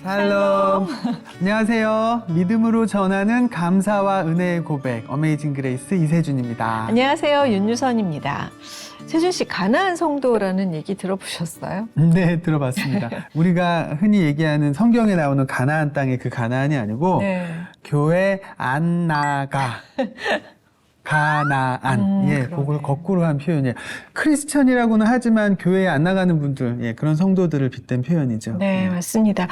샬롬. 안녕하세요. 믿음으로 전하는 감사와 은혜의 고백, 어메이징 그레이스 이세준입니다. 안녕하세요. 윤유선입니다. 세준 씨, 가나안 성도라는 얘기 들어보셨어요? 네, 들어봤습니다. 우리가 흔히 얘기하는 성경에 나오는 가나안 땅의 그 가나안이 아니고 교회 안 나가. 가나안. 예, 그걸 거꾸로 한 표현이에요. 크리스천이라고는 하지만 교회에 안 나가는 분들, 예, 그런 성도들을 빗댄 표현이죠. 네, 맞습니다.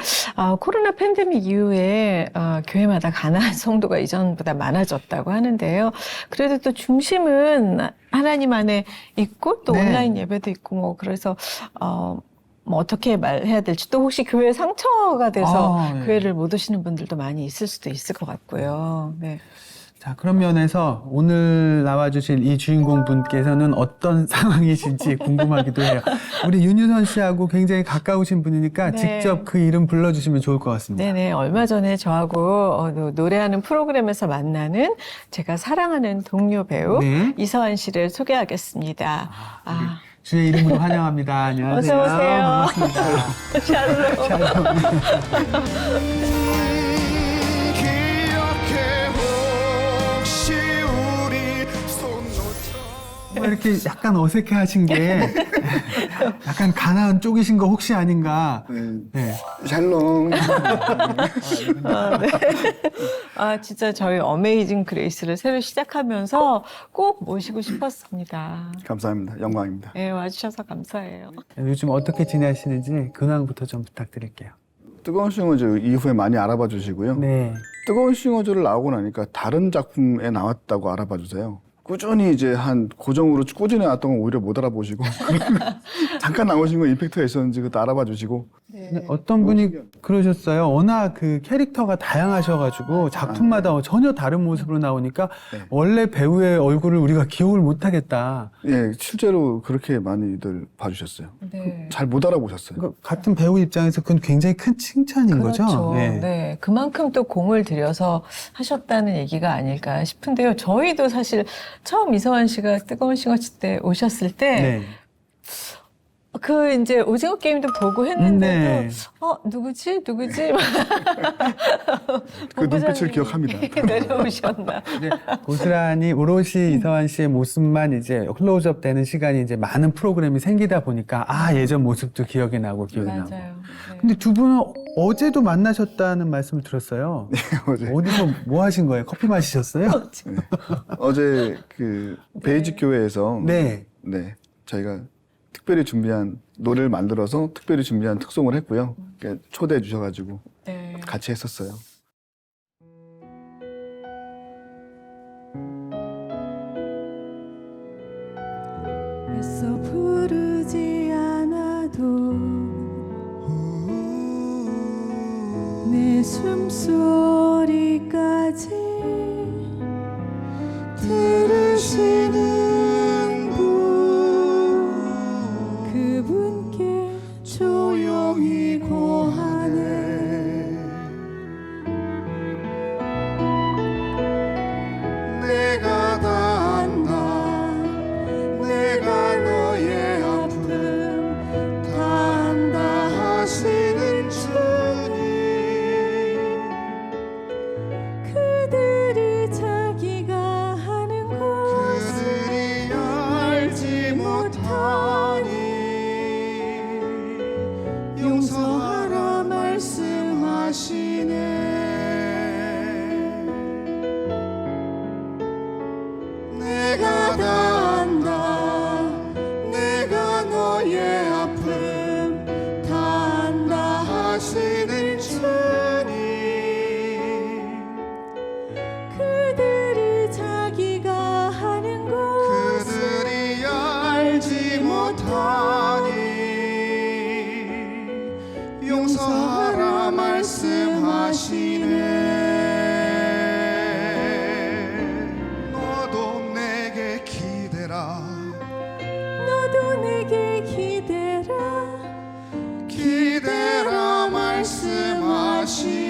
코로나 팬데믹 이후에 교회마다 가나안 성도가 이전보다 많아졌다고 하는데요. 그래도 또 중심은 하나님 안에 있고 또 온라인 예배도 있고 뭐 그래서 뭐 어떻게 말해야 될지 또 혹시 교회 상처가 돼서 교회를 못 오시는 분들도 많이 있을 수도 있을 것 같고요. 네. 자, 그런 면에서 오늘 나와주실 이 주인공 분께서는 어떤 상황이신지 궁금하기도 해요. 우리 윤유선 씨하고 굉장히 가까우신 분이니까 직접 그 이름 불러주시면 좋을 것 같습니다. 네네. 얼마 전에 저하고 노래하는 프로그램에서 만나는 제가 사랑하는 동료 배우 이서한 씨를 소개하겠습니다. 주의 이름으로 환영합니다. 안녕하세요. 어서 오세요. 반갑습니다. 샬롬. 이렇게 약간 어색해 하신 게 약간 가나안 쪽이신 거 혹시 아닌가. 네. 샬롬. 네. 진짜 저희 어메이징 그레이스를 새로 시작하면서 꼭 모시고 싶었습니다. 감사합니다. 영광입니다. 네, 와주셔서 감사해요. 요즘 어떻게 지내시는지 근황부터 좀 부탁드릴게요. 뜨거운 싱어즈 이후에 많이 알아봐 주시고요. 네. 뜨거운 싱어즈를 나오고 나니까 다른 작품에 나왔다고 알아봐 주세요. 꾸준히 이제 한 고정으로 꾸준히 나왔던 건 오히려 못 알아보시고 잠깐 나오신 건 임팩트가 있었는지 그것도 알아봐 주시고. 어떤 분이 그러셨어요. 워낙 그 캐릭터가 다양하셔가지고 작품마다 전혀 다른 모습으로 나오니까 원래 배우의 얼굴을 우리가 기억을 못 하겠다. 예, 실제로 그렇게 많이들 봐주셨어요. 잘 못 알아보셨어요. 그러니까 같은 배우 입장에서 그건 굉장히 큰 칭찬인 그렇죠. 거죠. 네. 그만큼 또 공을 들여서 하셨다는 얘기가 아닐까 싶은데요. 저희도 사실 처음 이서한 씨가 뜨거운 싱어즈 때 오셨을 때 이제 오징어 게임도 보고 했는데도, 누구지? 그 눈빛을 기억합니다. 내려오셨나. 고스란히 오롯이 이서한 씨의 모습만 이제 클로즈업 되는 시간이 이제 많은 프로그램이 생기다 보니까 예전 모습도 기억이 나고 기억이 나고. 맞아요. 근데 두 분은 어제도 만나셨다는 말씀을 들었어요. 네, 어제. 어디서 뭐 하신 거예요? 커피 마시셨어요? 네. 어제 그 베이직 교회에서 저희가 특별히 준비한 노래를 만들어서 특별히 준비한 특송을 했고요. 초대해 주셔가지고 같이 했었어요. 애써 부르지 않아도 내 숨소리까지 들으시는 분, 그분께 조용히 고하네. 내가 다 안다. 내가 너의 아픔 다 안다 하시는 주님. 그들이 자기가 하는 것을 알지 못하니 용서하라 말씀하시네. 내가 다 안다. 내가 너의 아픔 다 안다 하시는 주님. 그들이 자기가 하는 것을 그들이 알지 못하니 용서하라 말씀하시네. 너도 내게 기대라. 너도 내게 기대라. 기대라 말씀하시네.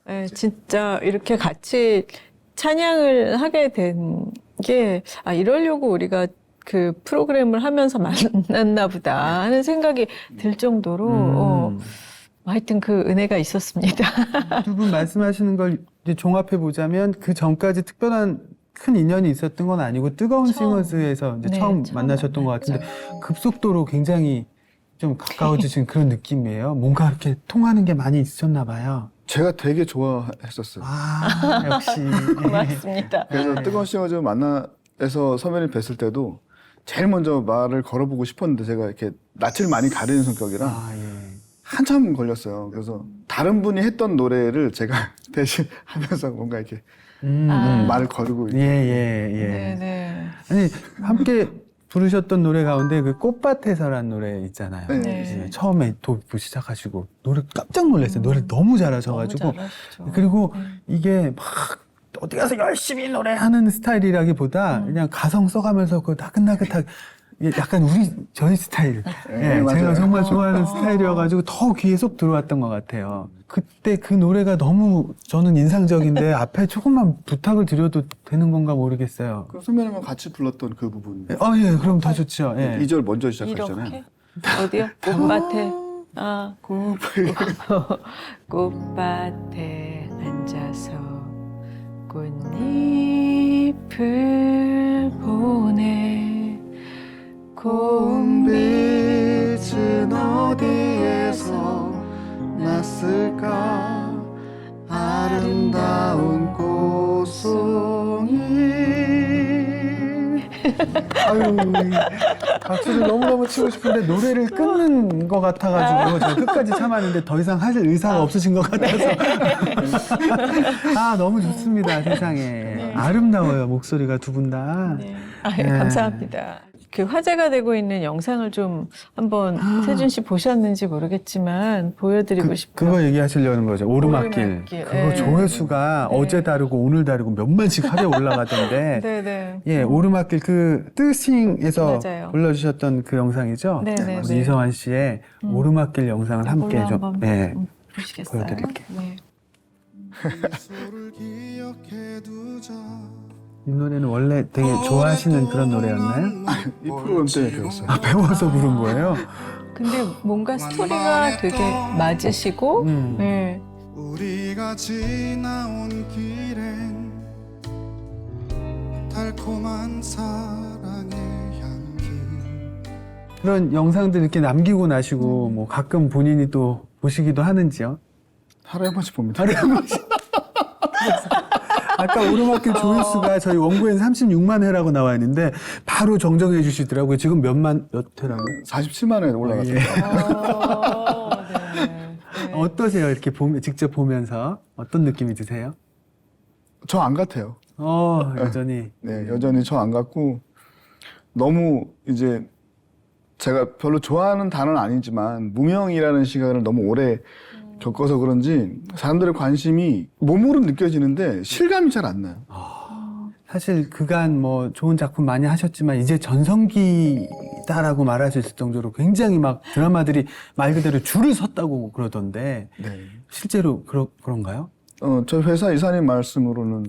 네, 진짜 이렇게 같이 찬양을 하게 된 게, 이러려고 우리가 그 프로그램을 하면서 만났나 보다 하는 생각이 들 정도로, 하여튼 그 은혜가 있었습니다. 두 분 말씀하시는 걸 이제 종합해 보자면 그 전까지 특별한 큰 인연이 있었던 건 아니고 뜨거운 싱어즈에서 이제 네, 처음 처음 만나셨던 것 같은데 급속도로 굉장히 좀 가까워지신 그런 느낌이에요. 뭔가 이렇게 통하는 게 많이 있으셨나 봐요. 제가 되게 좋아했었어요. 역시. 고맙습니다. 그래서 뜨거운 싱어즈 만나서 선배님 뵀을 때도 제일 먼저 말을 걸어보고 싶었는데 제가 이렇게 낯을 많이 가리는 성격이라 예. 한참 걸렸어요. 그래서 다른 분이 했던 노래를 제가 대신 하면서 뭔가 이렇게 말을 거르고 네네. 아니 함께 부르셨던 노래 가운데 그 꽃밭에서란 노래 있잖아요. 네. 이제 처음에 도입부 시작하시고 노래 깜짝 놀랐어요. 노래 너무 잘하셔가지고 너무 잘하시죠. 그리고 이게 막 어디 가서 열심히 노래하는 스타일이라기보다 그냥 가성 써가면서 그 나긋나긋하게 약간 저희 스타일. 네, 제가 맞아요. 정말 좋아하는 스타일이어가지고 더 귀에 쏙 들어왔던 것 같아요. 그때 그 노래가 너무 저는 인상적인데 앞에 조금만 부탁을 드려도 되는 건가 모르겠어요. 그럼 선배님과 같이 불렀던 그 부분 예, 그럼 더 좋죠. 예. 2절 먼저 시작하시잖아요. 이렇게? 어디요? 꽃밭에. 꽃밭에 앉아서 꽃잎을 보내. 고운 빛은 어디에서 났을까 아름다운 꽃송이. 아유, 박수를 너무너무 치고 싶은데 노래를 끊는 것 같아가지고 제가 끝까지 참았는데 더 이상 하실 의사가 없으신 것 같아서. 너무 좋습니다, 세상에. 아름다워요, 목소리가 두 분 다. 감사합니다. 그 화제가 되고 있는 영상을 좀 한번 세준 씨 보셨는지 모르겠지만 보여드리고 싶어요. 그거 얘기하시려는 거죠. 오르막길. 오르막길, 그거 예. 조회수가 어제 다르고 오늘 다르고 몇만씩 하루에 올라가던데. 네네. 예, 오르막길 그 뜨싱에서 맞아요. 불러주셨던 그 영상이죠. 네네. 우리 이성환 씨의 오르막길 영상을 함께 올라 좀 한번 보시겠어요? 보여드릴게요. 네. 미소를 기억해두자. 이 노래는 원래 되게 좋아하시는 그런 노래였나요? 이 프로그램 때문에 배웠어요. 배워서 부른 거예요? 근데 뭔가 스토리가 되게 맞으시고, 네. 우리가 지나온 길엔 달콤한 사랑의 향기. 그런 영상들 이렇게 남기고 나시고 뭐 가끔 본인이 또 보시기도 하는지요? 하루에 한 번씩 봅니다. 하루에 한 번씩. 아까 오르막길 조회수가 저희 원고엔 36만 회라고 나와 있는데 바로 정정해 주시더라고요. 지금 몇 회라고요? 47만 회 올라갔어요. 네. 어떠세요? 이렇게 직접 보면서 어떤 느낌이 드세요? 저 안 같아요. 여전히. 네, 여전히 저 안 같고 너무 이제 제가 별로 좋아하는 단어는 아니지만 무명이라는 시간을 너무 오래 겪어서 그런지 사람들의 관심이 몸으로 느껴지는데 실감이 잘 안 나요. 사실 그간 뭐 좋은 작품 많이 하셨지만 이제 전성기다라고 말할 수 있을 정도로 굉장히 막 드라마들이 말 그대로 줄을 섰다고 그러던데 네. 실제로 그런가요? 저희 회사 이사님 말씀으로는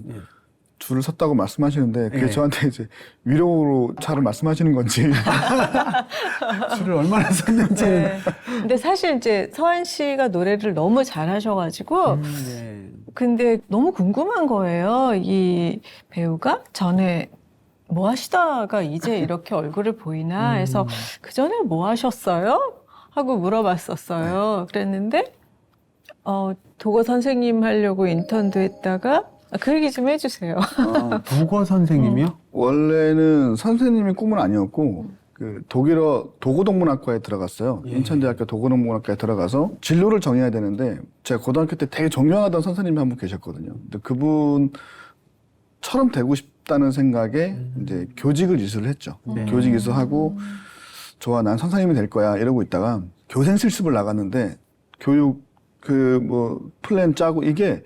줄을 섰다고 말씀하시는데 그게 저한테 이제 위로로 차를 말씀하시는 건지 줄을 얼마나 섰는지. 네. 근데 사실 이제 서한 씨가 노래를 너무 잘하셔가지고, 네. 근데 너무 궁금한 거예요. 이 배우가 전에 뭐 하시다가 이제 이렇게 얼굴을 보이나 해서 그 전에 뭐 하셨어요? 하고 물어봤었어요. 그랬는데 도거 선생님 하려고 인턴도 했다가 그 얘기 좀 해주세요. 국어 선생님이요? 원래는 선생님이 꿈은 아니었고 그 독일어 도고동문학과에 들어갔어요. 예. 인천대학교 도고동문학과에 들어가서 진로를 정해야 되는데 제가 고등학교 때 되게 존경하던 선생님이 한 분 계셨거든요. 근데 그분처럼 되고 싶다는 생각에 이제 교직을 이수를 했죠. 네. 교직 이수하고 좋아 난 선생님이 될 거야 이러고 있다가 교생 실습을 나갔는데 교육 플랜 짜고 이게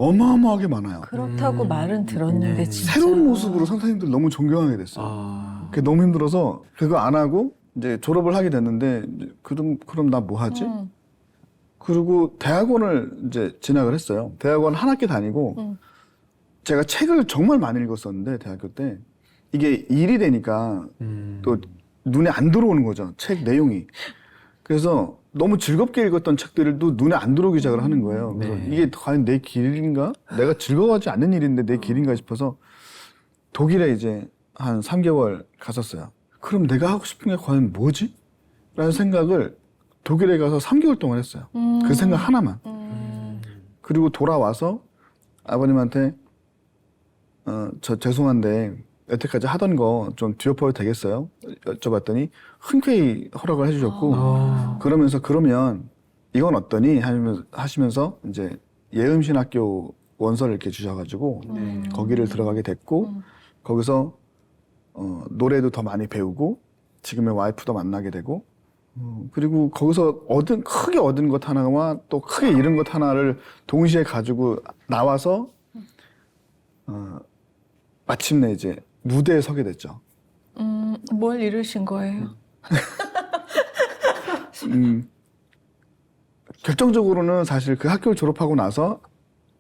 어마어마하게 많아요. 그렇다고 말은 들었는데 진짜. 새로운 모습으로 선생님들 너무 존경하게 됐어요. 그게 너무 힘들어서 그거 안 하고 이제 졸업을 하게 됐는데 이제 그럼 나 뭐 하지? 그리고 대학원을 이제 진학을 했어요. 대학원 한 학기 다니고 제가 책을 정말 많이 읽었었는데 대학교 때 이게 일이 되니까 또 눈에 안 들어오는 거죠. 책 내용이. 그래서 너무 즐겁게 읽었던 책들도 눈에 안 들어오기 시작을 하는 거예요. 그래서 네. 이게 과연 내 길인가? 내가 즐거워하지 않는 일인데 내 길인가 싶어서 독일에 이제 한 3개월 갔었어요. 그럼 내가 하고 싶은 게 과연 뭐지? 라는 생각을 독일에 가서 3개월 동안 했어요. 그 생각 하나만. 그리고 돌아와서 아버님한테 저 죄송한데 여태까지 하던 거 좀 뒤엎어도 되겠어요? 여쭤봤더니 흔쾌히 허락을 해주셨고 그러면서 그러면 이건 어떠니? 하시면서 이제 예음신학교 원서를 이렇게 주셔가지고 거기를 들어가게 됐고 거기서 노래도 더 많이 배우고 지금의 와이프도 만나게 되고 그리고 거기서 크게 얻은 것 하나와 또 크게 잃은 것 하나를 동시에 가지고 나와서 마침내 이제 무대에 서게 됐죠. 뭘 잃으신 거예요? 결정적으로는 사실 그 학교를 졸업하고 나서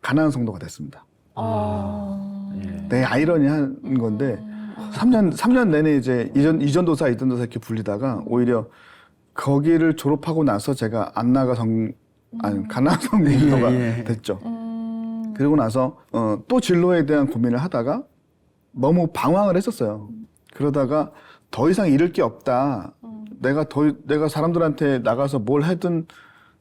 가난한 성도가 됐습니다. 네, 아이러니한 건데 3년 내내 이제 이전도사 이렇게 불리다가 오히려 거기를 졸업하고 나서 제가 가난한 성도가 됐죠. 그리고 나서 또 진로에 대한 고민을 하다가 너무 방황을 했었어요. 그러다가 더 이상 잃을 게 없다. 내가 사람들한테 나가서 뭘 하든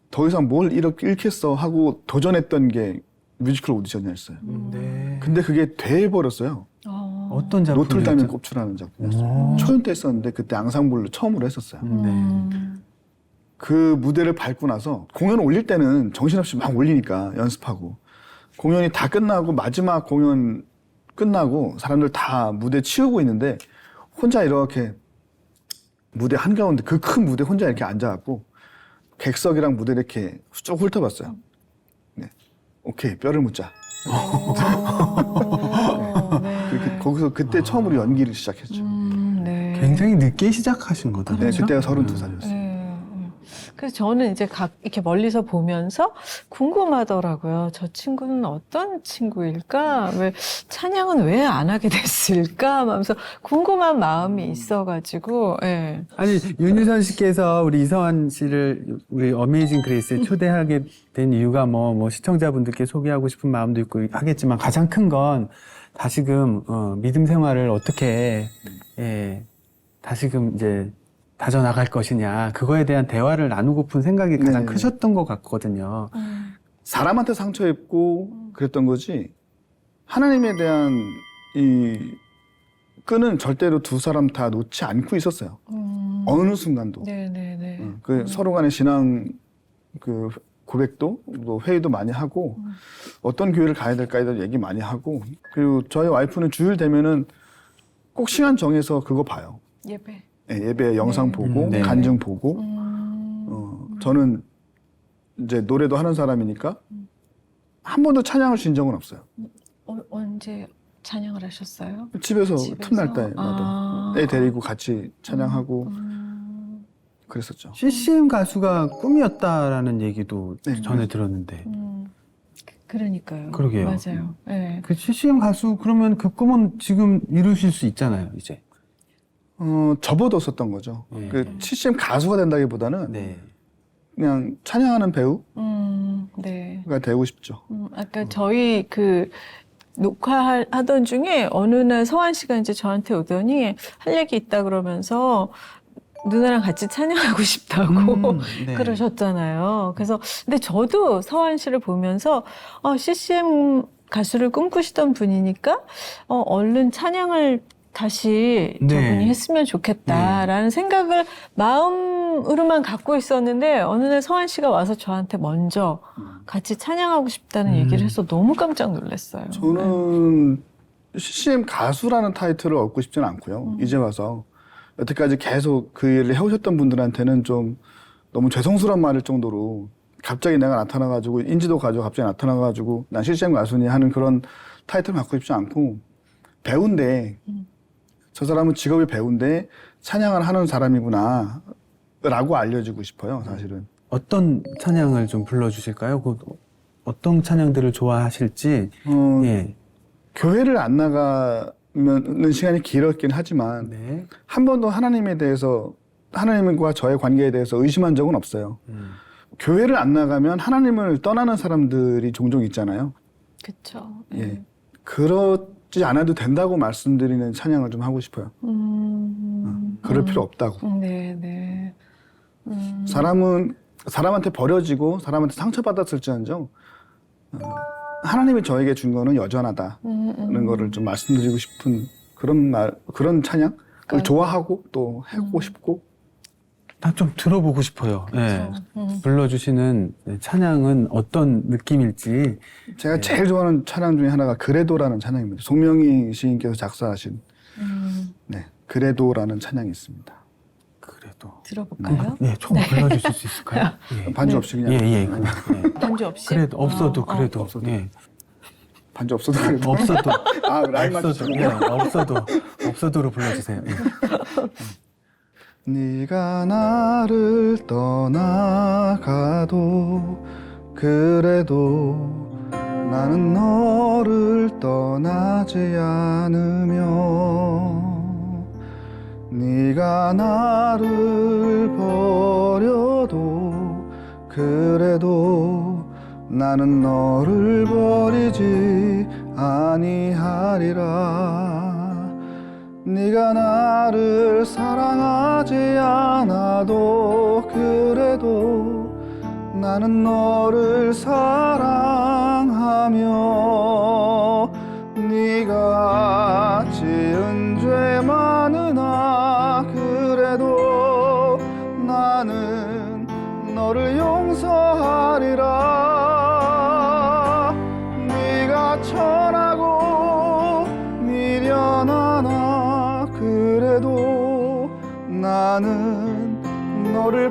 더 이상 뭘 잃겠어 하고 도전했던 게 뮤지컬 오디션이었어요. 네. 근데 그게 돼버렸어요. 어떤 작품이었죠? 노틀담의 꼽추라는 작품이었어요. 초연 때 했었는데 그때 앙상블로 처음으로 했었어요. 그 무대를 밟고 나서 공연 올릴 때는 정신없이 막 올리니까 연습하고 공연이 다 끝나고 마지막 공연 끝나고 사람들 다 무대 치우고 있는데 혼자 이렇게 무대 한가운데 그 큰 무대 혼자 이렇게 앉아갖고 객석이랑 무대 이렇게 쭉 훑어봤어요. 네. 오케이, 뼈를 묻자. 네. 거기서 그때 처음으로 연기를 시작했죠. 네. 굉장히 늦게 시작하신 거다. 네, 그때가 32살이었어요. 그래서 저는 이제 이렇게 멀리서 보면서 궁금하더라고요. 저 친구는 어떤 친구일까? 찬양은 왜 안 하게 됐을까? 하면서 궁금한 마음이 있어가지고, 예. 아니, 윤유선 씨께서 우리 이서환 씨를 우리 어메이징 그레이스에 초대하게 된 이유가 뭐 시청자분들께 소개하고 싶은 마음도 있고 하겠지만 가장 큰 건 다시금 믿음 생활을 어떻게 다시금 이제 다져나갈 것이냐, 그거에 대한 대화를 나누고픈 생각이 가장 크셨던 것 같거든요. 사람한테 상처 입고 그랬던 거지 하나님에 대한 이 끈은 절대로 두 사람 다 놓지 않고 있었어요. 어느 순간도. 네네네. 서로 간의 신앙 그 고백도 또 회의도 많이 하고 어떤 교회를 가야 될까에 대해서 얘기 많이 하고 그리고 저희 와이프는 주일 되면은 꼭 시간 정해서 그거 봐요. 예배. 네, 예배 영상 보고 간증 보고 저는 이제 노래도 하는 사람이니까 한 번도 찬양을 신 적은 없어요. 언제 찬양을 하셨어요? 집에서 틈날 때마다 애 데리고 같이 찬양하고 그랬었죠. CCM 가수가 꿈이었다라는 얘기도 전에 들었는데. 그러니까요. 그러게요. 맞아요. 네. 그 CCM 가수 그러면 그 꿈은 지금 이루실 수 있잖아요, 이제. 접어뒀었던 거죠. 그 CCM 가수가 된다기보다는 그냥 찬양하는 배우가 네. 되고 싶죠. 아까 저희 녹화하던 중에 어느 날 서한 씨가 이제 저한테 오더니 할 얘기 있다 그러면서 누나랑 같이 찬양하고 싶다고 그러셨잖아요. 그래서 근데 저도 서한 씨를 보면서 CCM 가수를 꿈꾸시던 분이니까 얼른 찬양을 다시 저분이 했으면 좋겠다라는 생각을 마음으로만 갖고 있었는데 어느 날 서한 씨가 와서 저한테 먼저 같이 찬양하고 싶다는 얘기를 해서 너무 깜짝 놀랐어요. 저는 CCM 가수라는 타이틀을 얻고 싶지는 않고요. 이제 와서 여태까지 계속 그 일을 해오셨던 분들한테는 좀 너무 죄송스러운 말일 정도로 갑자기 내가 나타나가지고 인지도 가지고 갑자기 나타나가지고 난 CCM 가수니 하는 그런 타이틀을 갖고 싶지 않고 배우인데 저 사람은 직업이 배우인데 찬양을 하는 사람이구나 라고 알려지고 싶어요, 사실은. 어떤 찬양을 좀 불러주실까요? 그 어떤 찬양들을 좋아하실지. 예. 교회를 안 나가는 시간이 길었긴 하지만 네. 한 번도 하나님에 대해서 하나님과 저의 관계에 대해서 의심한 적은 없어요. 교회를 안 나가면 하나님을 떠나는 사람들이 종종 있잖아요. 그렇죠. 예. 그렇지 않아도 된다고 말씀드리는 찬양을 좀 하고 싶어요. 그럴 필요 없다고. 네. 사람한테 버려지고 사람한테 상처받았을지언정 하나님이 저에게 준 거는 여전하다는 거를 좀 말씀드리고 싶은 그런 찬양을 좋아하고 또 하고 싶고. 나 좀 들어보고 싶어요. 예. 불러주시는 찬양은 어떤 느낌일지. 제가 제일 좋아하는 찬양 중에 하나가 그래도라는 찬양입니다. 송명희 시인께서 작사하신 네, 그래도라는 찬양이 있습니다. 그래도. 들어볼까요? 예, 조금 불러주실 수 있을까요? 예. 반주 없이 그냥. 그냥. 예. 반주 없이? 그래도 없어도 그래도. 없어도. 예. 반주 없어도 그래도. 없어도. 아, 라인 없어도. 예. 없어도로 불러주세요. 예. 네가 나를 떠나가도 그래도 나는 너를 떠나지 않으며 네가 나를 버려도 그래도 나는 너를 버리지 아니하리라. 네가 나를 사랑하지 않아도 그래도 나는 너를 사랑하며 네가 지은 죄 많으나 그래도 나는 너를 용서하리라. 네가 천하고 미련하나 그래도 나는 너를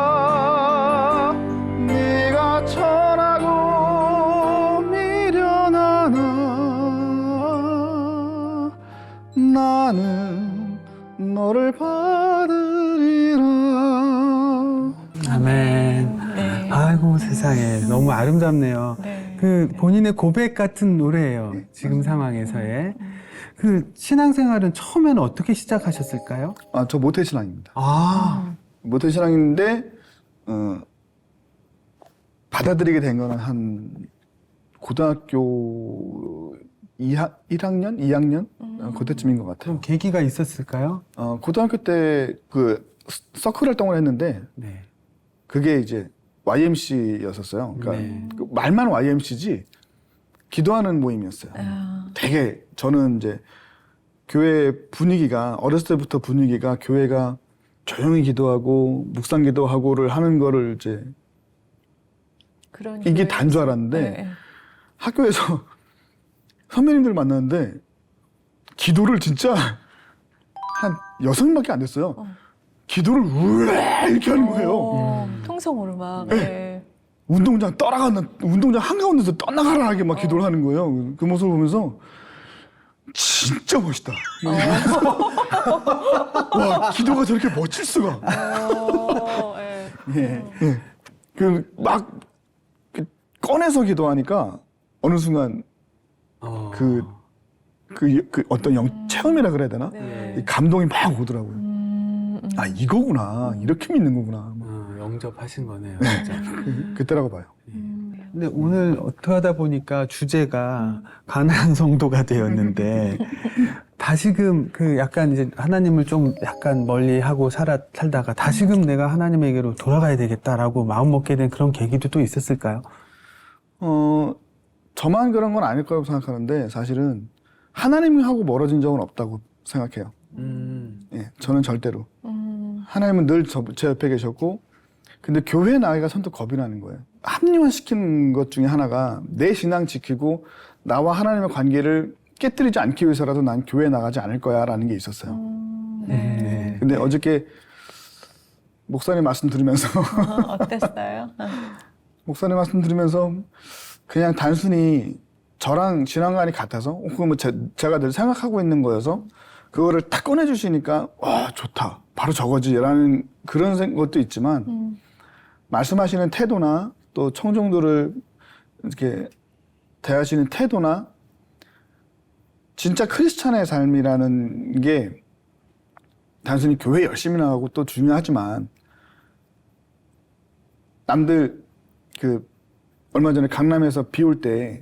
받으리라. 네가 천하고 미련하나 나는 너를 받으리라. 아멘. 네. 아이고 세상에 너무 아름답네요. 네. 그 본인의 고백 같은 노래예요. 지금 상황에서의. 그 신앙생활은 처음에는 어떻게 시작하셨을까요? 아, 저 모태신앙입니다. 모태신앙인데 받아들이게 된 거는 한 고등학교 1학년? 2학년? 그때쯤인 것 같아요. 그럼 계기가 있었을까요? 고등학교 때 그 서클 활동을 했는데 네. 그게 이제 YMC였었어요. 그러니까 네. 그 말만 YMC지 기도하는 모임이었어요. 되게 저는 이제 교회 분위기가 어렸을 때부터 분위기가 교회가 조용히 기도하고 묵상 기도하고를 하는 거를 이제 그런 이게 교회- 단 줄 알았는데 네. 학교에서 선배님들 만났는데 기도를 진짜 한 6명밖에 안 됐어요. 기도를 으아 이렇게 하는 거예요. 통성으로 막. 네. 운동장 운동장 한가운데서 떠나가라하게 막 기도를 하는 거예요. 그 모습을 보면서 진짜 멋있다. 와, 기도가 저렇게 멋질 수가. 예. 막 꺼내서 기도하니까 어느 순간 그 어떤 체험이라 그래야 되나? 네. 이 감동이 막 오더라고요. 아, 이거구나. 이렇게 믿는 거구나. 영접하신 거네요. 네. 진짜. 그때라고 봐요. 근데 오늘 어떻게 하다 보니까 주제가 가난한 성도가 되었는데 다시금 그 약간 이제 하나님을 좀 약간 멀리 하고 살다가 다시금 내가 하나님에게로 돌아가야 되겠다라고 마음 먹게 된 그런 계기도 또 있었을까요? 저만 그런 건 아닐 거라고 생각하는데 사실은 하나님하고 멀어진 적은 없다고 생각해요. 예, 저는 절대로. 하나님은 늘 제 옆에 계셨고, 근데 교회에 나가기가 선뜻 겁이 나는 거예요. 합리화시키는 것 중에 하나가 내 신앙 지키고 나와 하나님의 관계를 깨뜨리지 않기 위해서라도 난 교회에 나가지 않을 거야 라는 게 있었어요. 네. 근데 어저께 목사님 말씀 들으면서 어땠어요? 목사님 말씀 들으면서 그냥 단순히 저랑 신앙관이 같아서 혹은 뭐 제가 늘 생각하고 있는 거여서 그거를 딱 꺼내주시니까 와 좋다 바로 저거지라는 그런 것도 있지만 말씀하시는 태도나 또 청중들을 이렇게 대하시는 태도나 진짜 크리스찬의 삶이라는 게 단순히 교회 열심히 나가고 또 중요하지만 남들 그 얼마 전에 강남에서 비 올 때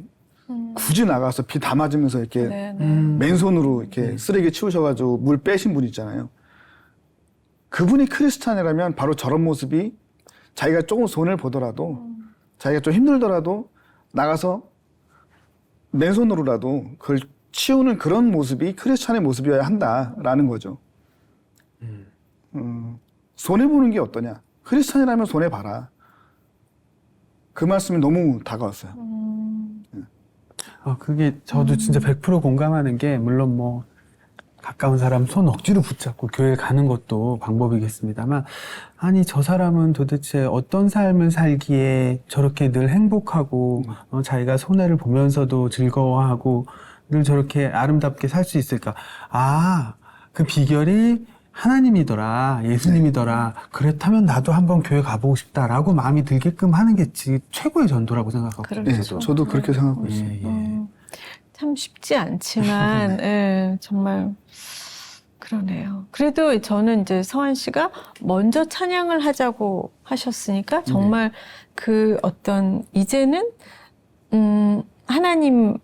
굳이 나가서 비 다 맞으면서 이렇게 맨손으로 이렇게 쓰레기 치우셔가지고 물 빼신 분 있잖아요. 그분이 크리스찬이라면 바로 저런 모습이 자기가 조금 손해를 보더라도 자기가 좀 힘들더라도 나가서 맨손으로라도 그걸 치우는 그런 모습이 크리스찬의 모습이어야 한다라는 거죠. 손해보는 게 어떠냐. 크리스찬이라면 손해봐라. 그 말씀이 너무 다가왔어요. 그게 저도 진짜 100% 공감하는 게, 물론 뭐 가까운 사람 손 억지로 붙잡고 교회 가는 것도 방법이겠습니다만, 아니 저 사람은 도대체 어떤 삶을 살기에 저렇게 늘 행복하고 자기가 손해를 보면서도 즐거워하고 늘 저렇게 아름답게 살 수 있을까? 그 비결이 하나님이더라, 예수님이더라. 그렇다면 나도 한번 교회 가보고 싶다라고 마음이 들게끔 하는 게 최고의 전도라고 생각하고. 네, 저도 그렇게 생각하고 있어요. 참 쉽지 않지만, 예, 정말 그러네요. 그래도 저는 이제 서한 씨가 먼저 찬양을 하자고 하셨으니까 정말 그 어떤 이제는 하나님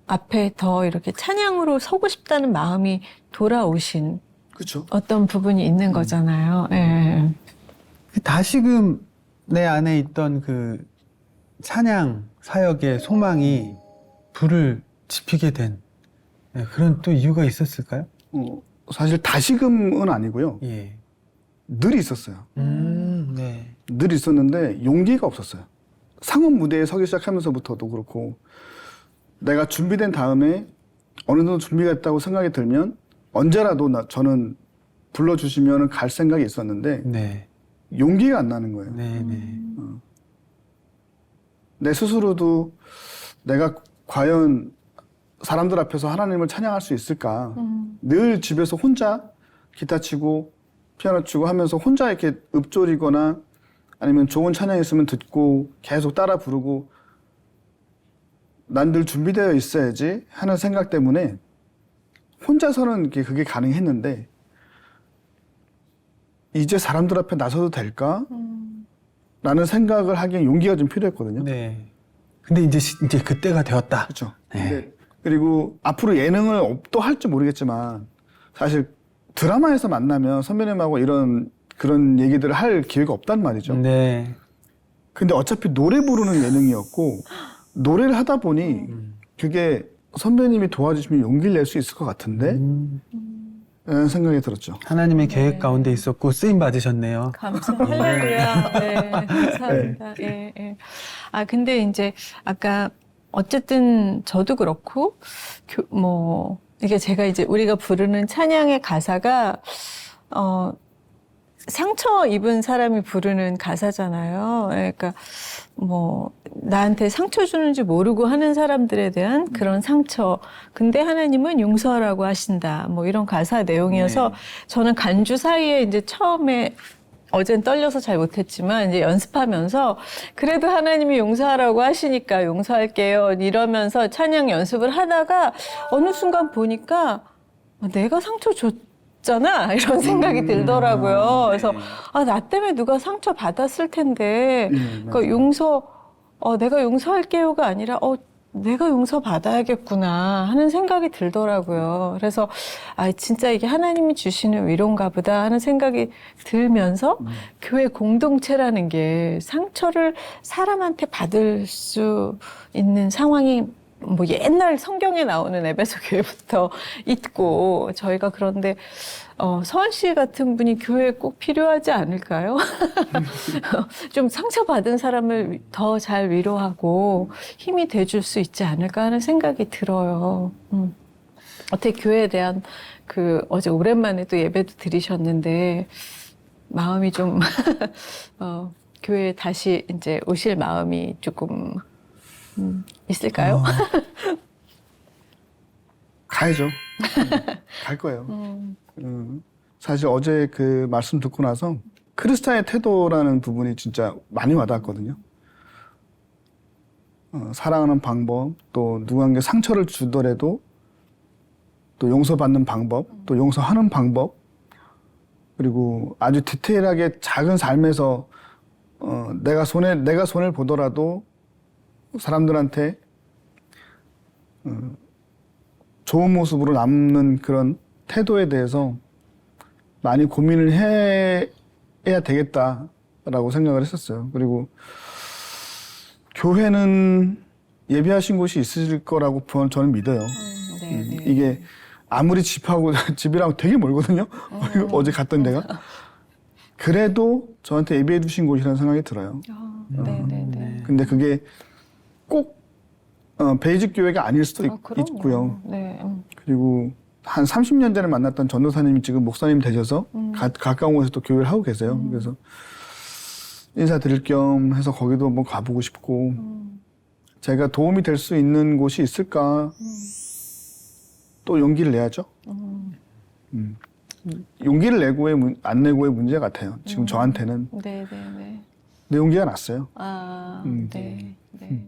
앞에 더 이렇게 찬양으로 서고 싶다는 마음이 돌아오신 그렇죠. 어떤 부분이 있는 거잖아요. 예. 다시금 내 안에 있던 그 찬양 사역의 소망이 불을 지피게 된 그런 또 이유가 있었을까요? 사실 다시금은 아니고요. 예. 늘 있었어요. 네. 늘 있었는데 용기가 없었어요. 상업 무대에 서기 시작하면서부터도 그렇고 내가 준비된 다음에 어느 정도 준비가 됐다고 생각이 들면 언제라도 저는 불러주시면 갈 생각이 있었는데 네. 용기가 안 나는 거예요. 네, 네. 내 스스로도 내가 과연 사람들 앞에서 하나님을 찬양할 수 있을까? 늘 집에서 혼자 기타 치고 피아노 치고 하면서 혼자 이렇게 읊조리거나 아니면 좋은 찬양 있으면 듣고 계속 따라 부르고 난 늘 준비되어 있어야지 하는 생각 때문에 혼자서는 그게 가능했는데 이제 사람들 앞에 나서도 될까? 라는 생각을 하기엔 용기가 좀 필요했거든요. 네. 근데 이제 그때가 되었다. 그렇죠. 네. 그리고 앞으로 예능을 또 할지 모르겠지만 사실 드라마에서 만나면 선배님하고 그런 얘기들을 할 기회가 없단 말이죠. 네. 근데 근데 어차피 노래 부르는 예능이었고 노래를 하다 보니 그게 선배님이 도와주시면 용기를 낼 수 있을 것 같은데 라는 생각이 들었죠. 하나님의 계획 가운데 있었고 쓰임 받으셨네요. 할렐루야. 네, 감사합니다. 예, 예. 근데 이제 아까 어쨌든 저도 그렇고 이게 제가 이제 우리가 부르는 찬양의 가사가 상처 입은 사람이 부르는 가사잖아요. 그러니까 나한테 상처 주는지 모르고 하는 사람들에 대한 그런 상처. 근데 하나님은 용서하라고 하신다. 이런 가사 내용이어서 저는 간주 사이에 이제 처음에 어젠 떨려서 잘 못했지만 이제 연습하면서 그래도 하나님이 용서하라고 하시니까 용서할게요. 이러면서 찬양 연습을 하다가 어느 순간 보니까 내가 상처 줬잖아 이런 생각이 들더라고요. 그래서 나 때문에 누가 상처 받았을 텐데 그러니까 내가 용서할게요가 아니라 내가 용서받아야겠구나 하는 생각이 들더라고요. 그래서 진짜 이게 하나님이 주시는 위로인가 보다 하는 생각이 들면서 교회 공동체라는 게 상처를 사람한테 받을 수 있는 상황이 옛날 성경에 나오는 에베소 교회부터 있고 저희가 그런데 서한 씨 같은 분이 교회에 꼭 필요하지 않을까요? 좀 상처받은 사람을 더 잘 위로하고 힘이 돼줄 수 있지 않을까 하는 생각이 들어요. 어떻게 교회에 대한 어제 오랜만에 또 예배도 드리셨는데 마음이 좀 교회에 다시 이제 오실 마음이 조금 있을까요? 가야죠. 갈 거예요. 사실 어제 그 말씀 듣고 나서 크리스찬의 태도라는 부분이 진짜 많이 와닿았거든요. 사랑하는 방법, 또 누군가에게 상처를 주더라도 또 용서받는 방법, 또 용서하는 방법, 그리고 아주 디테일하게 작은 삶에서 내가 손해를 보더라도 사람들한테 좋은 모습으로 남는 그런 태도에 대해서 많이 고민을 해야 되겠다라고 생각을 했었어요. 그리고 교회는 예비하신 곳이 있을 거라고 저는 믿어요. 네, 네. 이게 아무리 집이랑 되게 멀거든요. 어제 갔던 데가. 그래도 저한테 예비해 두신 곳이라는 생각이 들어요. 네, 네, 네. 근데 그게 꼭 베이직 교회가 아닐 수도 그럼요. 있고요. 네. 그리고 한 30년 전에 만났던 전도사님이 지금 목사님 되셔서 가까운 곳에서 또 교회를 하고 계세요. 그래서 인사드릴 겸 해서 거기도 한번 가보고 싶고 제가 도움이 될 수 있는 곳이 있을까 또 용기를 내야죠. 용기를 내고의 안 내고의 문제 같아요. 지금 저한테는. 네, 네, 네. 내 용기가 났어요. 아, 네, 네.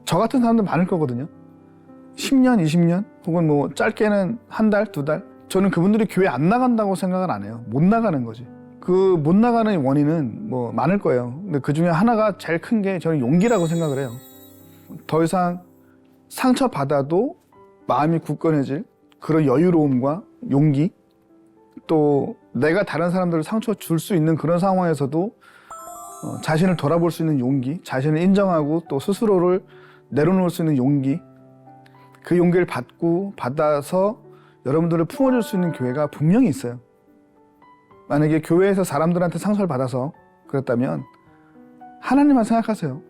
저 같은 사람들 많을 거거든요. 10년, 20년 혹은 뭐 짧게는 한 달, 두 달. 저는 그분들이 교회 안 나간다고 생각은 안 해요. 못 나가는 거지. 그 못 나가는 원인은 뭐 많을 거예요. 근데 그 중에 하나가 제일 큰 게 저는 용기라고 생각을 해요. 더 이상 상처받아도 마음이 굳건해질 그런 여유로움과 용기, 또 내가 다른 사람들을 상처 줄 수 있는 그런 상황에서도 자신을 돌아볼 수 있는 용기, 자신을 인정하고 또 스스로를 내려놓을 수 있는 용기, 그 용기를 받아서 여러분들을 품어줄 수 있는 교회가 분명히 있어요. 만약에 교회에서 사람들한테 상처를 받아서 그랬다면 하나님만 생각하세요.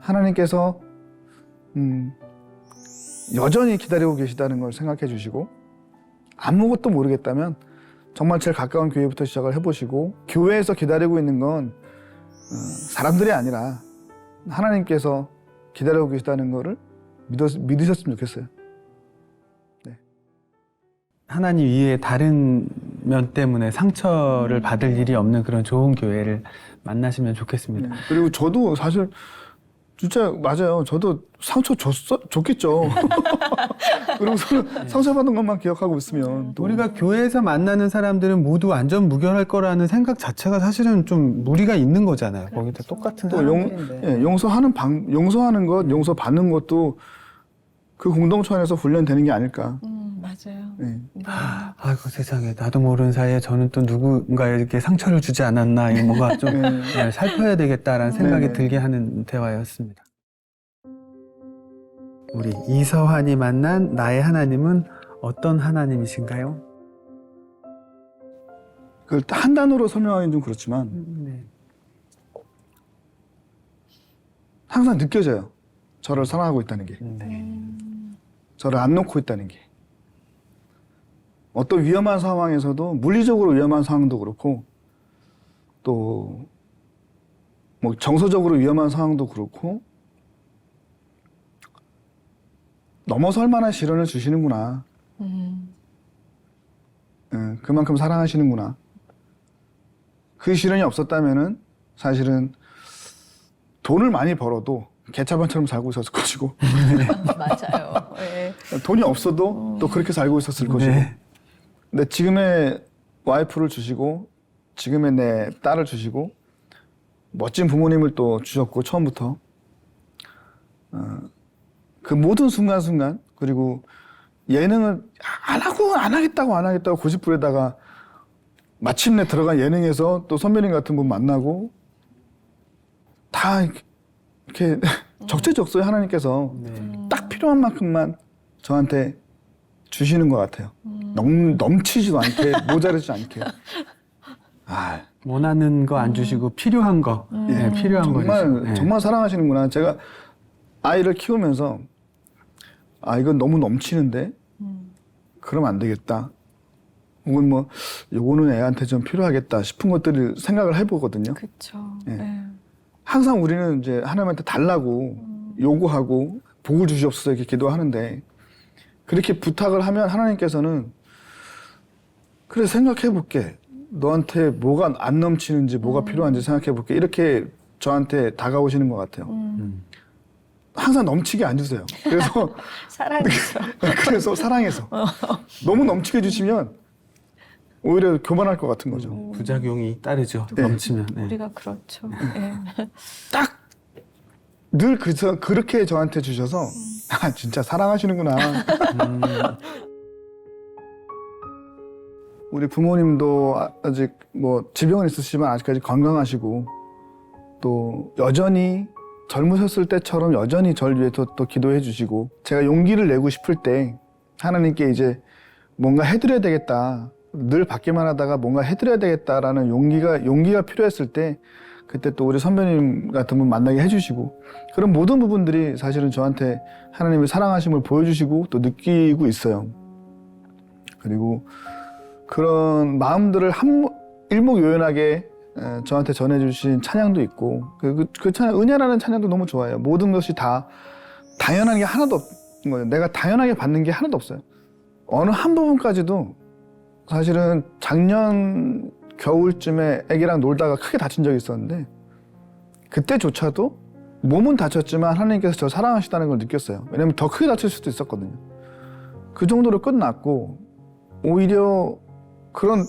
하나님께서 여전히 기다리고 계시다는 걸 생각해 주시고, 아무것도 모르겠다면 정말 제일 가까운 교회부터 시작을 해보시고, 교회에서 기다리고 있는 건 사람들이 아니라 하나님께서 기다리고 계시다는 거를 믿으셨으면 좋겠어요. 네. 하나님 이외에 다른 면 때문에 상처를 받을 일이 없는 그런 좋은 교회를 만나시면 좋겠습니다. 그리고 저도 사실 진짜 맞아요. 저도 상처 줬겠죠. 그리고 상처받은 것만 기억하고 있으면 또. 우리가 교회에서 만나는 사람들은 모두 안전무결할 거라는 생각 자체가 사실은 좀 무리가 있는 거잖아요. 거기다 똑같은 또 사람들인데. 용서하는 것, 용서받는 것도 그 공동체 안에서 훈련되는 게 아닐까. 맞아요. 네. 네. 아이고 세상에, 나도 모르는 사이에 저는 또 누군가에게 상처를 주지 않았나, 이 뭔가 좀 살펴야 되겠다라는 생각이 들게 하는 대화였습니다. 우리 이서환이 만난 나의 하나님은 어떤 하나님이신가요? 그걸 한 단어로 설명하기는 좀 그렇지만 네. 항상 느껴져요. 저를 사랑하고 있다는 게. 네. 저를 안 놓고 있다는 게. 어떤 위험한 상황에서도, 물리적으로 위험한 상황도 그렇고, 또 뭐 정서적으로 위험한 상황도 그렇고, 넘어설 만한 시련을 주시는구나. 그만큼 사랑하시는구나. 그 시련이 없었다면은 사실은 돈을 많이 벌어도 개차반처럼 살고 있었을 것이고, 맞아요. 네. 돈이 없어도 또 그렇게 살고 있었을 것이고. 네. 근데 지금의 와이프를 주시고, 지금의 내 딸을 주시고, 멋진 부모님을 또 주셨고, 처음부터. 그 모든 순간순간, 그리고 예능을 안 하겠다고 고집부리다가 마침내 들어간 예능에서 또 선배님 같은 분 만나고, 다 이렇게 적재적소에 하나님께서 딱 필요한 만큼만 저한테 주시는 것 같아요. 넘치지도 않게, 모자르지 않게. 원하는 거 안 주시고 필요한 거, 네, 필요한 거 주시고. 네. 정말 사랑하시는구나. 제가 아이를 키우면서 이건 너무 넘치는데 그러면 안 되겠다. 혹은 뭐 요거는 애한테 좀 필요하겠다 싶은 것들을 생각을 해보거든요. 그렇죠. 네. 네. 항상 우리는 이제 하나님한테 달라고 요구하고 복을 주시옵소서 이렇게 기도하는데, 그렇게 부탁을 하면 하나님께서는 그래 생각해볼게. 너한테 뭐가 안 넘치는지 뭐가 필요한지 생각해볼게. 이렇게 저한테 다가오시는 것 같아요. 항상 넘치게 안 주세요. 그래서 사랑해서. 그래서 사랑해서 너무 넘치게 주시면 오히려 교만할 것 같은 거죠. 부작용이 따르죠. 네. 넘치면. 네. 우리가 그렇죠. 네. 딱 늘 그렇게 저한테 주셔서 아 진짜 사랑하시는구나. 우리 부모님도 아직 뭐 질병은 있으시지만 아직까지 건강하시고 또 여전히 젊으셨을 때처럼 여전히 절 위해서 또 기도해 주시고 제가 용기를 내고 싶을 때 하나님께 이제 뭔가 해드려야 되겠다. 늘 받기만 하다가 뭔가 해드려야 되겠다라는 용기가 필요했을 때 그때 또 우리 선배님 같은 분 만나게 해주시고 그런 모든 부분들이 사실은 저한테 하나님의 사랑하심을 보여주시고 또 느끼고 있어요. 그리고 그런 마음들을 일목요연하게 저한테 전해주신 찬양도 있고 그 찬양, 은혜라는 찬양도 너무 좋아요. 모든 것이 다 당연한 게 하나도 없는 거예요. 내가 당연하게 받는 게 하나도 없어요. 어느 한 부분까지도 사실은 작년 겨울쯤에 애기랑 놀다가 크게 다친 적이 있었는데 그때조차도 몸은 다쳤지만 하나님께서 저 사랑하시다는 걸 느꼈어요. 왜냐면 더 크게 다칠 수도 있었거든요. 그 정도로 끝났고 오히려 그런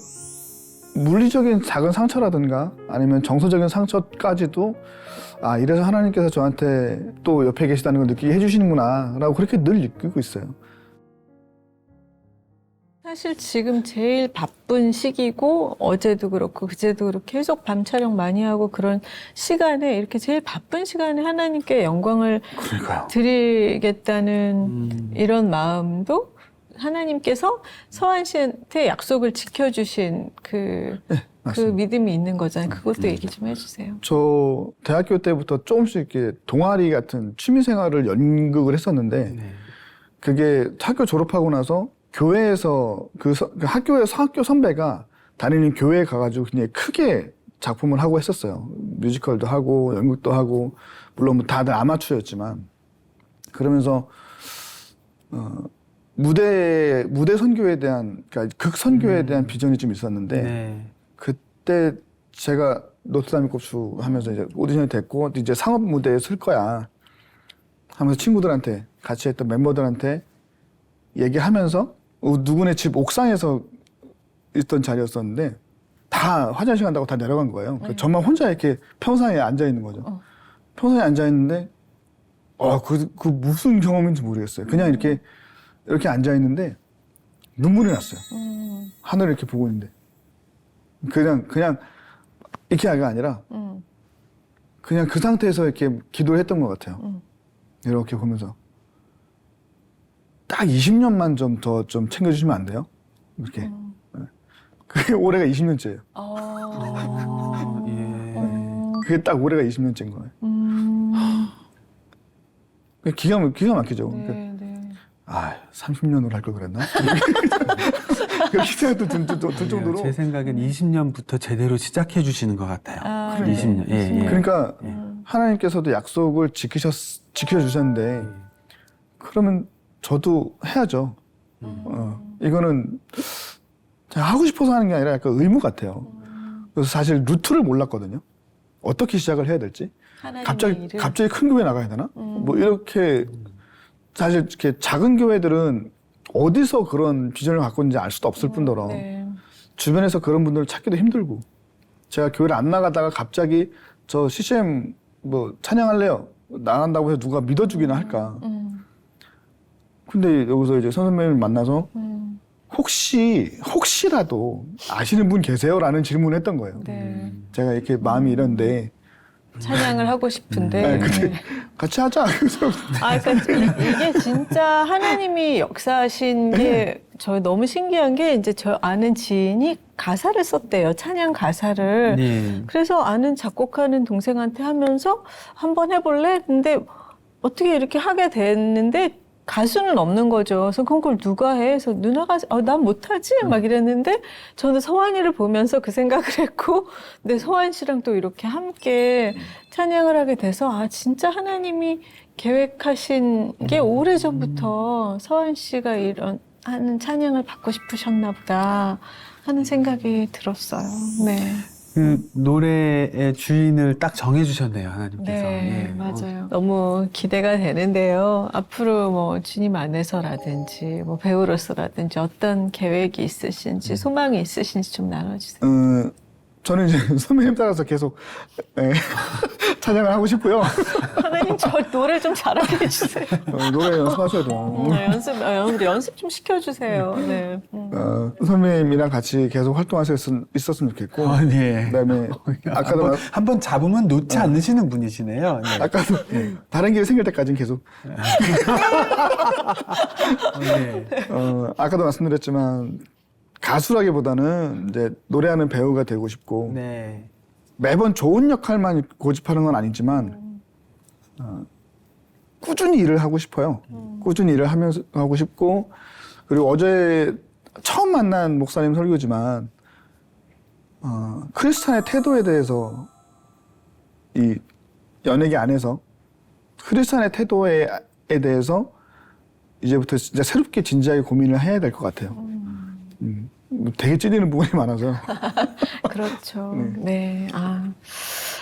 물리적인 작은 상처라든가 아니면 정서적인 상처까지도 아 이래서 하나님께서 저한테 또 옆에 계시다는 걸 느끼게 해주시는구나 라고 그렇게 늘 느끼고 있어요. 사실 지금 제일 바쁜 시기고 어제도 그렇고 그제도 그렇고 계속 밤 촬영 많이 하고 그런 시간에 이렇게 제일 바쁜 시간에 하나님께 영광을 그러니까요. 드리겠다는 이런 마음도 하나님께서 서한 씨한테 약속을 지켜주신 그 믿음이 있는 거잖아요. 그것도 얘기 좀 해주세요. 저 대학교 때부터 조금씩 이렇게 동아리 같은 취미생활을 연극을 했었는데 네. 그게 학교 졸업하고 나서 교회에서 그 학교 선배가 다니는 교회에 가가지고 굉장히 크게 작품을 하고 했었어요. 뮤지컬도 하고 연극도 하고 물론 뭐 다들 아마추어였지만 그러면서 무대 선교에 대한 그러니까 극 선교에 대한 비전이 좀 있었는데 네. 그때 제가 노트다미 꼽수 하면서 이제 오디션이 됐고 이제 상업 무대에 쓸 거야 하면서 친구들한테 같이 했던 멤버들한테 얘기하면서 누구네 집 옥상에서 있던 자리였었는데 다 화장실 간다고 다 내려간 거예요. 그러니까 저만 혼자 이렇게 평상에 앉아 있는 거죠. 평상에 앉아 있는데 그 무슨 경험인지 모르겠어요. 그냥 이렇게 앉아 있는데 눈물이 났어요. 하늘을 이렇게 보고 있는데 그냥 이렇게가 아니라 그냥 그 상태에서 이렇게 기도를 했던 것 같아요. 이렇게 보면서 딱 20년만 좀 더 좀 챙겨주시면 안 돼요? 이렇게. 그게 올해가 20년째예요. 예. 그게 딱 올해가 20년째인 거예요. 기가 막히죠. 네, 그러니까, 네. 30년으로 할 걸 그랬나? 그렇게 생각도 들 정도로. 제 생각엔 20년부터 제대로 시작해 주시는 것 같아요. 네. 20년. 예, 예. 그러니까 하나님께서도 약속을 지켜주셨는데 그러면 저도 해야죠. 이거는 제가 하고 싶어서 하는 게 아니라 약간 의무 같아요. 그래서 사실 루트를 몰랐거든요. 어떻게 시작을 해야 될지. 갑자기 큰 교회 나가야 되나? 뭐 이렇게 사실 이렇게 작은 교회들은 어디서 그런 비전을 갖고 있는지 알 수도 없을 뿐더러 네. 주변에서 그런 분들을 찾기도 힘들고 제가 교회를 안 나가다가 갑자기 저 CCM 뭐 찬양할래요 나간다고 해서 누가 믿어주기나 할까. 근데 여기서 이제 선생님을 만나서 혹시라도 아시는 분 계세요?라는 질문을 했던 거예요. 네. 제가 이렇게 마음이 이런데 찬양을 하고 싶은데. 근데 같이 하자. 그래서 그러니까 이게 진짜 하나님이 역사하신 게 저 너무 신기한 게 이제 저 아는 지인이 가사를 썼대요. 찬양 가사를. 네. 그래서 아는 작곡하는 동생한테 하면서 한번 해볼래? 근데 어떻게 이렇게 하게 됐는데 가수는 없는 거죠. 그래서 그걸 누가 해? 그래서 누나가 난 못하지? 막 이랬는데 저는 서환이를 보면서 그 생각을 했고 근데 서환 씨랑 또 이렇게 함께 찬양을 하게 돼서 아 진짜 하나님이 계획하신 게 오래전부터 서환 씨가 이런 하는 찬양을 받고 싶으셨나 보다 하는 생각이 들었어요. 네. 그 노래의 주인을 딱 정해주셨네요, 하나님께서. 네, 예. 맞아요. 너무 기대가 되는데요. 앞으로 뭐 주님 안에서라든지 뭐 배우로서라든지 어떤 계획이 있으신지 소망이 있으신지 좀 나눠주세요. 저는 이제 선배님 따라서 계속 찬양을 하고 싶고요. 하나님 저 노래 좀 잘하게 해주세요. 노래 연습하셔야 돼요. 연습 좀 시켜주세요. 네. 선배님이랑 같이 계속 활동하셨으면 좋겠고. 아, 네. 그다음에 아까도 한번 잡으면 놓지 않으시는 분이시네요. 네. 아까도 다른 길이 생길 때까지는 계속. 네. 아까도 말씀드렸지만 가수라기보다는 이제 노래하는 배우가 되고 싶고 네. 매번 좋은 역할만 고집하는 건 아니지만 꾸준히 일을 하고 싶어요. 꾸준히 일을 하면서 하고 싶고 그리고 어제 처음 만난 목사님 설교지만 크리스찬의 태도에 대해서 이 연예계 안에서 크리스찬의 태도에 대해서 이제부터 진짜 새롭게 진지하게 고민을 해야 될 것 같아요. 되게 찔리는 부분이 많아서. 그렇죠. 네.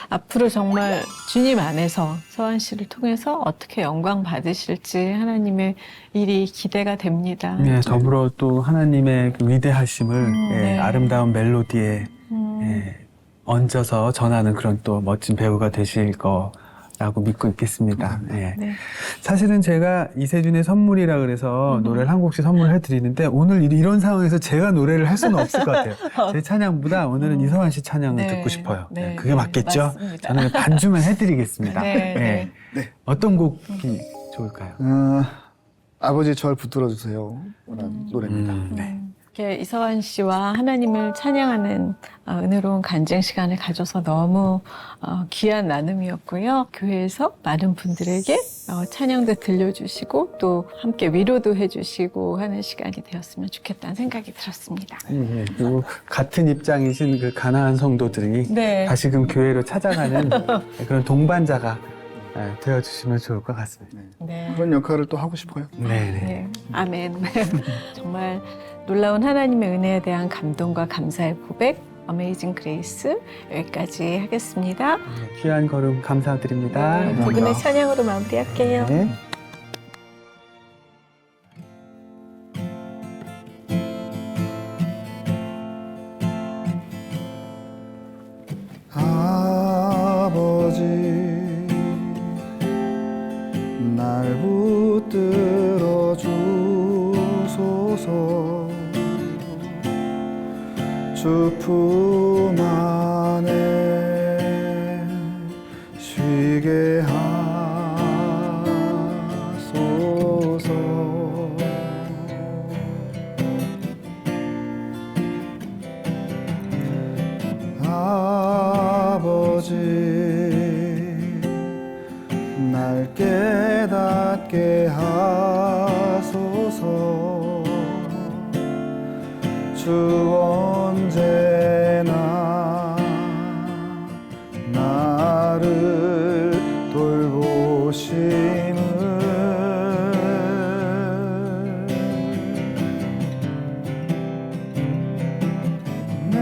앞으로 정말 주님 안에서 서한 씨를 통해서 어떻게 영광 받으실지 하나님의 일이 기대가 됩니다. 네, 더불어 또 하나님의 그 위대하심을 네. 아름다운 멜로디에 얹어서 전하는 그런 또 멋진 배우가 되실 거라고 믿고 있겠습니다. 예. 네. 사실은 제가 이세준의 선물이라 그래서 노래를 한 곡씩 선물을 해드리는데 오늘 이런 상황에서 제가 노래를 할 수는 없을 것 같아요. 제 찬양보다 오늘은 이서환 씨 찬양을 네. 듣고 싶어요. 네. 네, 그게 네. 맞겠죠? 맞습니다. 저는 반주만 해드리겠습니다. 네. 네. 어떤 곡이 좋을까요? 아버지 절 붙들어 주세요. 라는 노래입니다. 네. 이렇게 이서환 씨와 하나님을 찬양하는 은혜로운 간증 시간을 가져서 너무 귀한 나눔이었고요. 교회에서 많은 분들에게 찬양도 들려주시고 또 함께 위로도 해주시고 하는 시간이 되었으면 좋겠다는 생각이 들었습니다. 그리고 같은 입장이신 그 가나안 성도들이 네. 다시금 교회로 찾아가는 그런 동반자가 되어주시면 좋을 것 같습니다. 네. 그런 역할을 또 하고 싶어요. 네. 네. 아멘. 정말 놀라운 하나님의 은혜에 대한 감동과 감사의 고백, 어메이징 그레이스 여기까지 하겠습니다. 귀한 걸음 감사드립니다. 네, 두 분의 찬양으로 마무리할게요. 네. 아버지 날 붙들어 주소서 주 품 안에 쉬게 하소서 아버지 날 깨닫게 하소서 주 언제나 나를 돌보심을 내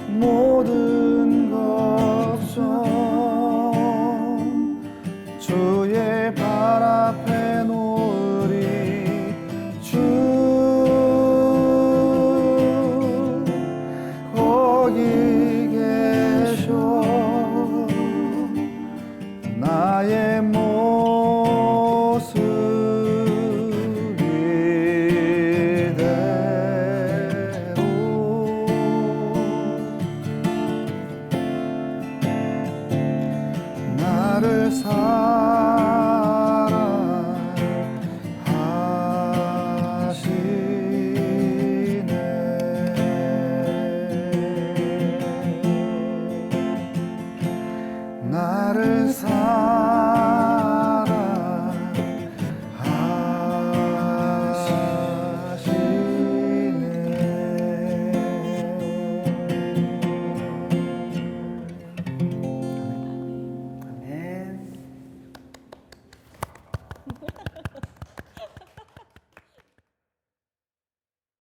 모든 걱정 주의 발 앞에 놓으리 주 거기 계셔 나의 모습 이대로 나를 사랑하시네 나를